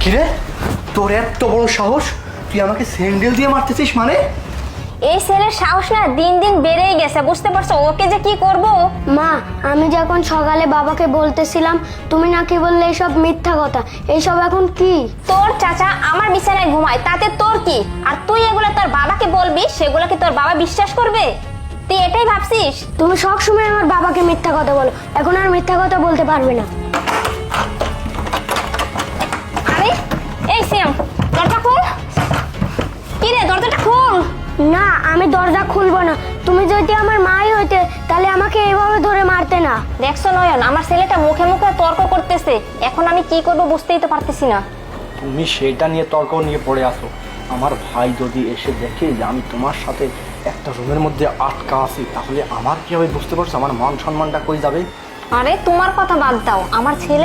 কিরে, তোর এত বড় সাহস, তুই আমাকে স্যান্ডেল দিয়ে মারতেছিস মানে? এই ছেলের সাহস না দিন দিন বেড়েই গেছে, বুঝতে পারছো? ওকে যে কি করব। মা, আমি যখন সকালে বাবাকে বলতেছিলাম তুমি নাকি বললে এইসব মিথ্যা কথা, এইসব এখন কি? তোর চাচা আমার বিছানায় ঘুমায়, তাতে তোর কি? আর তুই এগুলো তোর বাবাকে বলবি, সেগুলো কি তোর বাবা বিশ্বাস করবে? তুই এটাই ভাবছিস? তুমি সবসময় আমার বাবাকে মিথ্যা কথা বলো, এখন আর মিথ্যা কথা বলতে পারবে না। আরে এই সিয়াম, দরজা খুল। কি রে, দরজাটা খুল। না, আমি দরজা খুলবো না। তুমি যদি আমার মাই হইতে তাহলে আমাকে এইভাবে ধরে মারতে না। দেখছো নয়ন, আমার ছেলেটা মুখে মুখে তর্ক করতেছে, এখন আমি কি করব বুঝতেই তো পারতেছি না। তুমি সেটা নিয়ে তর্ক নিয়ে পড়ে আসো। আমার ভাই যদি এসে দেখে যে আমি তোমার সাথে একটা রুমের মধ্যে আটকা আছি, তাহলে আমার কি হবে বুঝতে পারছো? আমার মান সম্মানটা কই যাবে? আরে তোমার কথা বাদ দাও, আমার ছেলে